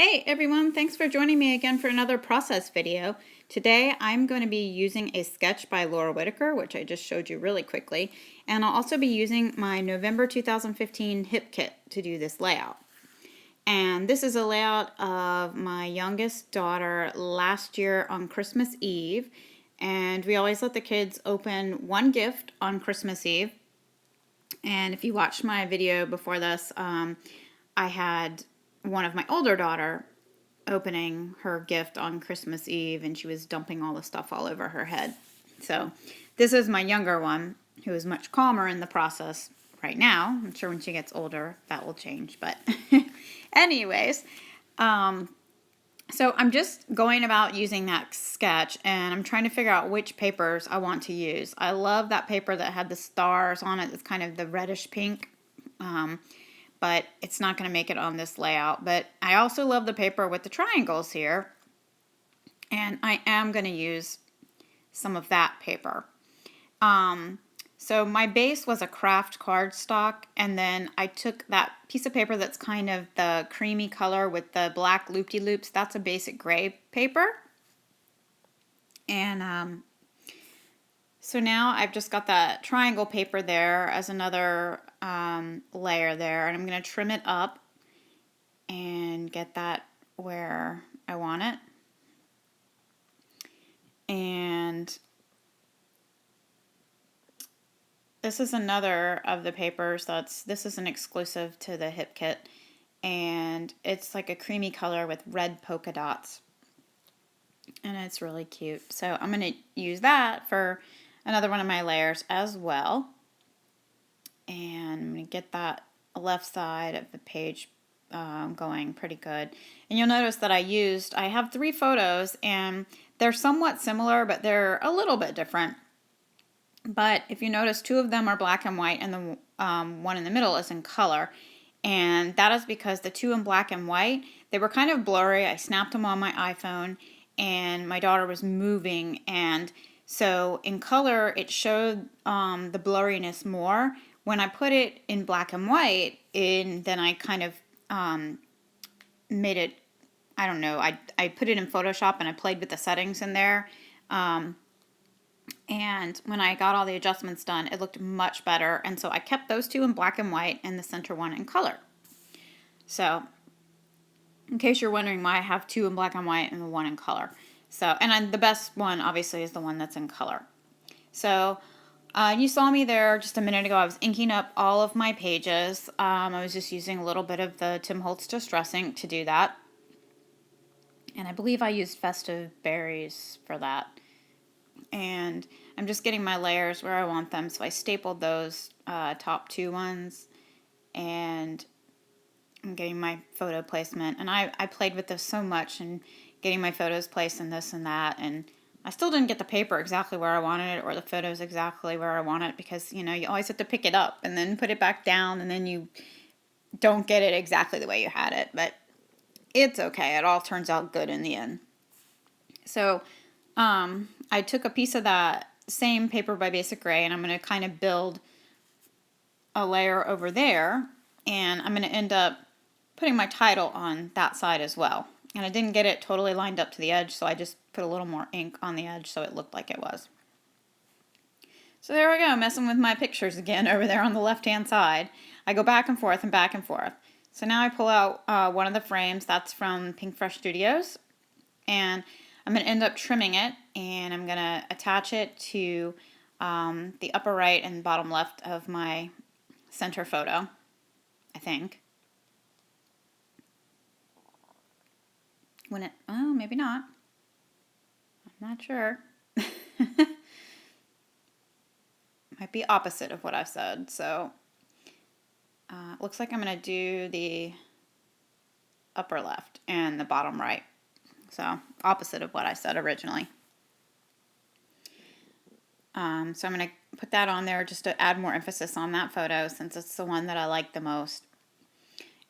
Hey everyone, thanks for joining me again for another process video. Today I'm going to be using a sketch by Laura Whitaker, which I just showed you really quickly, and I'll also be using my November 2015 hip kit to do this layout. And this is a layout of my youngest daughter last year on Christmas Eve, and we always let the kids open one gift on Christmas Eve. And if you watched my video before this, I had one of my older daughter opening her gift on Christmas Eve, and she was dumping all the stuff all over her head. So this is my younger one, who is much calmer in the process right now. I'm sure when she gets older that will change, but anyways, so I'm just going about using that sketch, and I'm trying to figure out which papers I want to use. I love that paper that had the stars on it. It's kind of the reddish pink, but it's not going to make it on this layout. But I also love the paper with the triangles here, and I am going to use some of that paper. So my base was a craft cardstock, and then I took that piece of paper that's kind of the creamy color with the black loop-de-loops. That's a basic gray paper. And so now I've just got that triangle paper there as another layer there, and I'm going to trim it up and get that where I want it. And this is another of the papers this is an exclusive to the hip kit, and it's like a creamy color with red polka dots, and it's really cute. So I'm going to use that for another one of my layers as well, and I'm going to get that left side of the page going pretty good. And you'll notice that I have 3 photos, and they're somewhat similar, but they're a little bit different. But if you notice, 2 of them are black and white, and the one in the middle is in color. And that is because the 2 in black and white, they were kind of blurry. I snapped them on my iPhone, and my daughter was moving, and so in color it showed the blurriness more. When I put it in black and white, then I kind of made it, I don't know, I put it in Photoshop and I played with the settings in there. And when I got all the adjustments done, it looked much better. And so I kept those 2 in black and white and the center one in color. So in case you're wondering why I have 2 in black and white and the 1 in color. So, and the best one obviously is the one that's in color. So you saw me there just a minute ago. I was inking up all of my pages. I was just using a little bit of the Tim Holtz Distress ink to do that. And I believe I used Festive Berries for that. And I'm just getting my layers where I want them. So I stapled those top 2 ones, and I'm getting my photo placement. And I played with this so much and getting my photos placed in this and that. And I still didn't get the paper exactly where I wanted it, or the photos exactly where I want it, because, you know, you always have to pick it up and then put it back down, and then you don't get it exactly the way you had it. But it's okay. It all turns out good in the end. So I took a piece of that same paper by Basic Gray, and I'm going to kind of build a layer over there, and I'm going to end up putting my title on that side as well. And I didn't get it totally lined up to the edge, so I just put a little more ink on the edge so it looked like it was. So there I go, messing with my pictures again over there on the left-hand side. I go back and forth and back and forth. So now I pull out one of the frames. That's from Pink Fresh Studios, and I'm going to end up trimming it, and I'm going to attach it to the upper right and bottom left of my center photo, I think. Oh, maybe not. I'm not sure. Might be opposite of what I said. So it looks like I'm going to do the upper left and the bottom right. So opposite of what I said originally. So I'm going to put that on there just to add more emphasis on that photo, since it's the one that I like the most.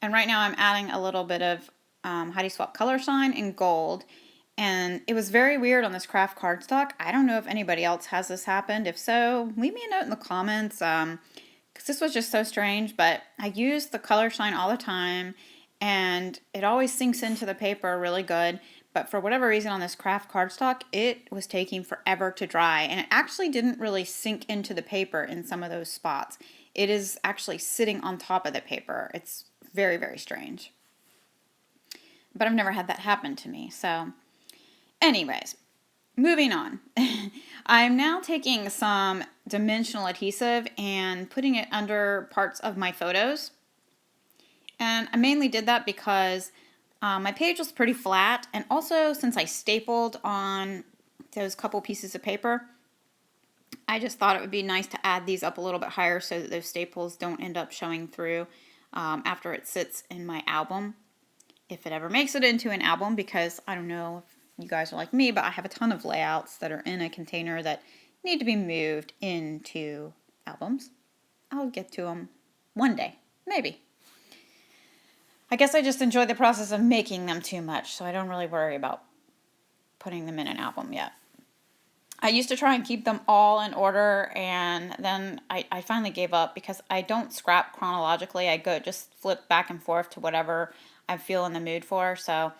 And right now I'm adding a little bit of Heidi Swap Color Shine in gold. And it was very weird on this craft cardstock. I don't know if anybody else has this happened. If so, leave me a note in the comments, because this was just so strange. But I use the Color Shine all the time, and it always sinks into the paper really good. But for whatever reason on this craft cardstock, it was taking forever to dry, and it actually didn't really sink into the paper in some of those spots. It is actually sitting on top of the paper. It's very, very strange. But I've never had that happen to me. So anyways, moving on. I'm now taking some dimensional adhesive and putting it under parts of my photos. And I mainly did that because my page was pretty flat, and also since I stapled on those couple pieces of paper, I just thought it would be nice to add these up a little bit higher so that those staples don't end up showing through after it sits in my album. If it ever makes it into an album, because I don't know if you guys are like me, but I have a ton of layouts that are in a container that need to be moved into albums. I'll get to them one day, maybe. I guess I just enjoy the process of making them too much, so I don't really worry about putting them in an album yet. I used to try and keep them all in order, and then I finally gave up because I don't scrap chronologically. I just flip back and forth to whatever I feel in the mood for. So,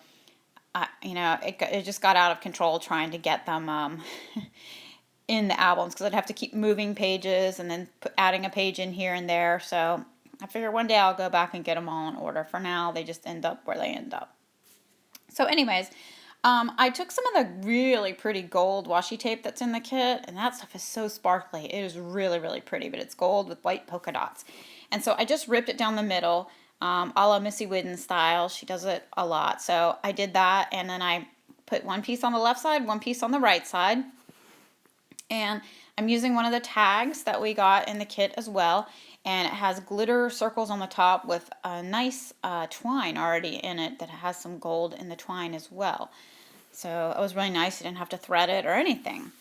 it just got out of control trying to get them in the albums, because I'd have to keep moving pages and then adding a page in here and there. So I figure one day I'll go back and get them all in order. For now, they just end up where they end up. So anyways, I took some of the really pretty gold washi tape that's in the kit, and that stuff is so sparkly. It is really, really pretty, but it's gold with white polka dots. And so I just ripped it down the middle, a la Missy Whidden style. She does it a lot. So I did that, and then I put one piece on the left side, one piece on the right side. And I'm using one of the tags that we got in the kit as well, and it has glitter circles on the top with a nice twine already in it that has some gold in the twine as well. So it was really nice. I didn't have to thread it or anything.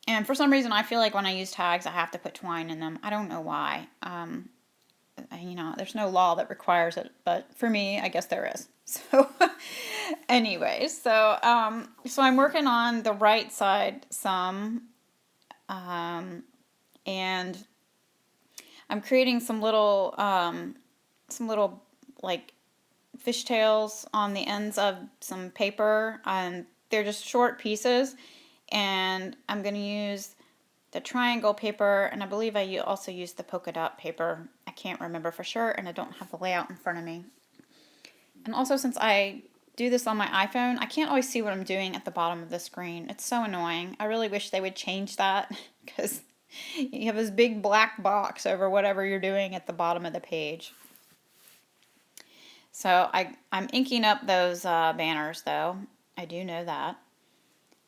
And for some reason, I feel like when I use tags, I have to put twine in them. I don't know why. There's no law that requires it, but for me, I guess there is. So anyways, so I'm working on the right side some, and I'm creating some little like fishtails on the ends of some paper, and they're just short pieces, and I'm going to use the triangle paper, and I believe I also used the polka dot paper. I can't remember for sure, and I don't have the layout in front of me. And also, since I do this on my iPhone, I can't always see what I'm doing at the bottom of the screen. It's so annoying. I really wish they would change that, because you have this big black box over whatever you're doing at the bottom of the page. So I'm inking up those banners, though. I do know that.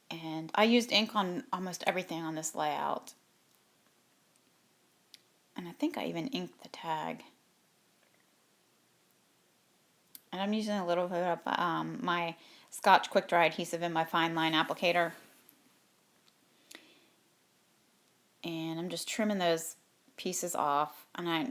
And I used ink on almost everything on this layout. And I think I even inked the tag. And I'm using a little bit of my Scotch Quick Dry adhesive in my fine line applicator. And I'm just trimming those pieces off. And I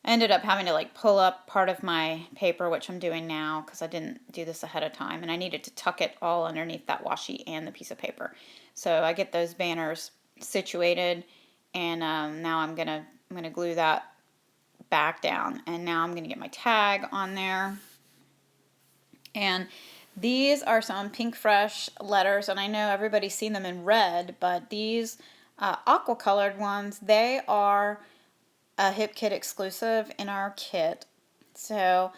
ended up having to pull up part of my paper, which I'm doing now because I didn't do this ahead of time, and I needed to tuck it all underneath that washi and the piece of paper. So I get those banners situated, and now I'm gonna glue that back down, and now I'm gonna get my tag on there. And these are some Pink Fresh letters, and I know everybody's seen them in red, but these aqua colored ones, they are a Hip Kit exclusive in our kit. So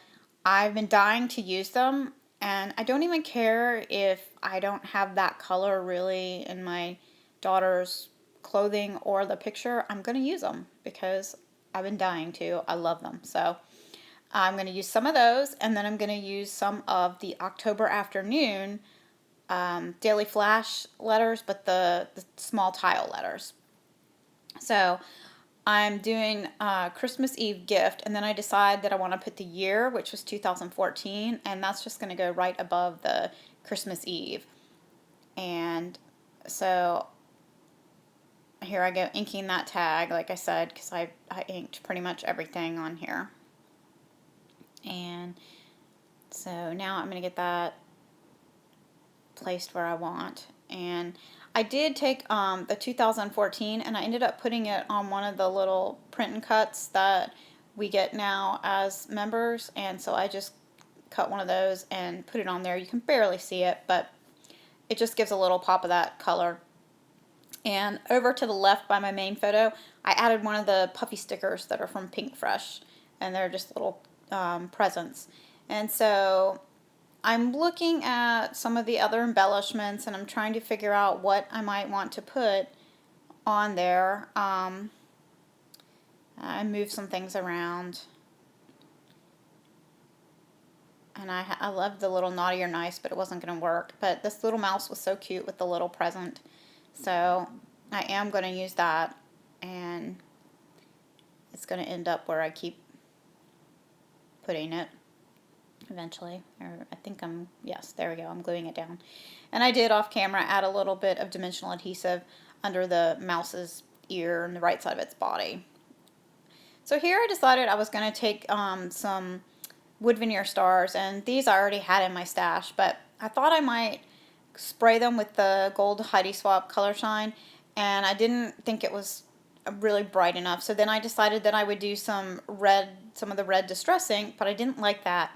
I've been dying to use them, and I don't even care if I don't have that color really in my daughter's clothing or the picture. I'm going to use them because I've been dying to. I love them. So I'm going to use some of those, and then I'm going to use some of the October Afternoon Daily Flash letters, but the small tile letters. So I'm doing a Christmas Eve gift, and then I decide that I want to put the year, which was 2014, and that's just going to go right above the Christmas Eve. And so here I go inking that tag, like I said, because I inked pretty much everything on here. And so now I'm going to get that placed where I want. And I did take the 2014, and I ended up putting it on one of the little print and cuts that we get now as members, and so I just cut one of those and put it on there. You can barely see it, but it just gives a little pop of that color. And over to the left by my main photo, I added one of the puffy stickers that are from Pink Fresh, and they're just little presents. And so I'm looking at some of the other embellishments, and I'm trying to figure out what I might want to put on there. I moved some things around. And I loved the little naughty or nice, but it wasn't going to work. But this little mouse was so cute with the little present. So I am going to use that. And it's going to end up where I keep putting it eventually. Or I think yes, there we go. I'm gluing it down. And I did off camera add a little bit of dimensional adhesive under the mouse's ear and the right side of its body. So here I decided I was going to take some wood veneer stars, and these I already had in my stash, but I thought I might spray them with the gold Heidi Swapp color shine, and I didn't think it was really bright enough. So then I decided that I would do some of the red distress ink, but I didn't like that.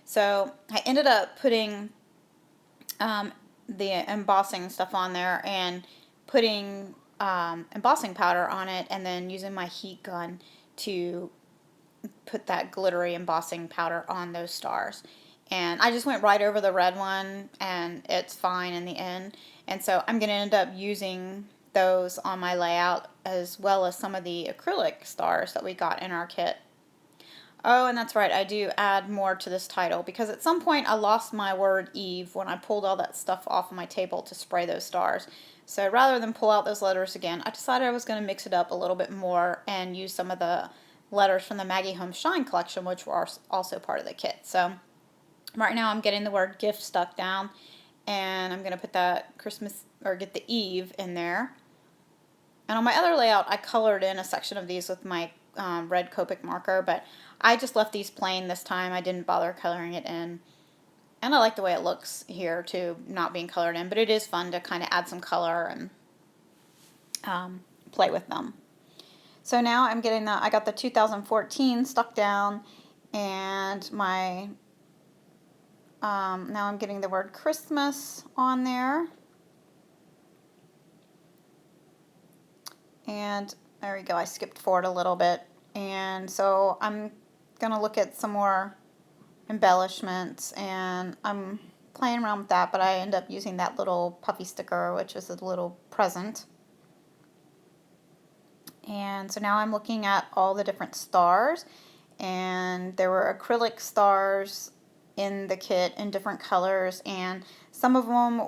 So I ended up putting the embossing stuff on there and putting embossing powder on it, and then using my heat gun to put that glittery embossing powder on those stars. And I just went right over the red one, and it's fine in the end. And so I'm going to end up using those on my layout, as well as some of the acrylic stars that we got in our kit. Oh, and that's right, I do add more to this title, because at some point I lost my word Eve when I pulled all that stuff off of my table to spray those stars. So rather than pull out those letters again, I decided I was going to mix it up a little bit more and use some of the letters from the Maggie Home Shine collection, which were also part of the kit. So right now I'm getting the word gift stuck down, and I'm going to put that Christmas, or get the Eve in there. And on my other layout, I colored in a section of these with my red Copic marker, but I just left these plain this time. I didn't bother coloring it in. And I like the way it looks here too, not being colored in, but it is fun to kind of add some color and play with them. So now I'm getting I got the 2014 stuck down, and my, now I'm getting the word Christmas on there. And there we go, I skipped forward a little bit. And so I'm going to look at some more embellishments, and I'm playing around with that, but I end up using that little puffy sticker, which is a little present. And so now I'm looking at all the different stars, and there were acrylic stars in the kit in different colors, and some of them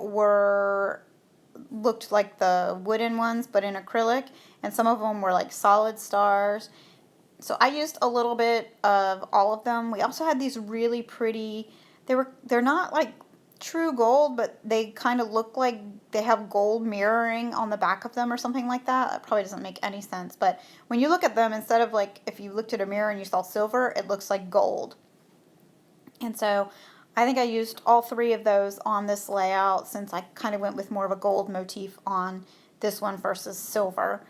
looked like the wooden ones but in acrylic, and some of them were like solid stars. So I used a little bit of all of them. We also had these really pretty, they're not like true gold, but they kind of look like they have gold mirroring on the back of them or something like that. That probably doesn't make any sense, but when you look at them, instead of like if you looked at a mirror and you saw silver, it looks like gold. And so I think I used all three of those on this layout, since I kind of went with more of a gold motif on this one versus silver.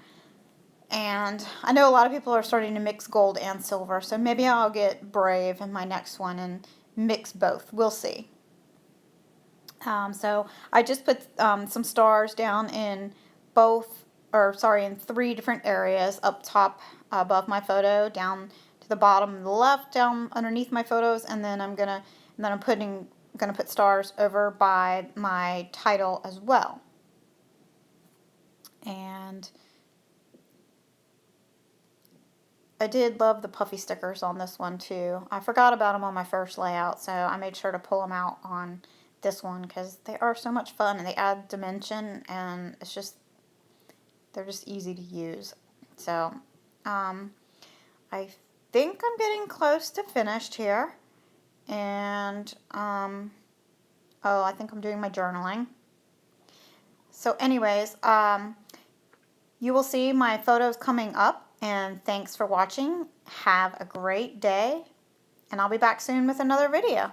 And I know a lot of people are starting to mix gold and silver, so maybe I'll get brave in my next one and mix both. We'll see. So I just put some stars down in in 3 different areas: up top above my photo, down to the bottom of the left, down underneath my photos, and then I'm gonna put stars over by my title as well. And I did love the puffy stickers on this one too. I forgot about them on my first layout, so I made sure to pull them out on this one because they are so much fun and they add dimension, and they're just easy to use. So I think I'm getting close to finished here, and I think I'm doing my journaling. So anyways, you will see my photos coming up. And thanks for watching. Have a great day, and I'll be back soon with another video.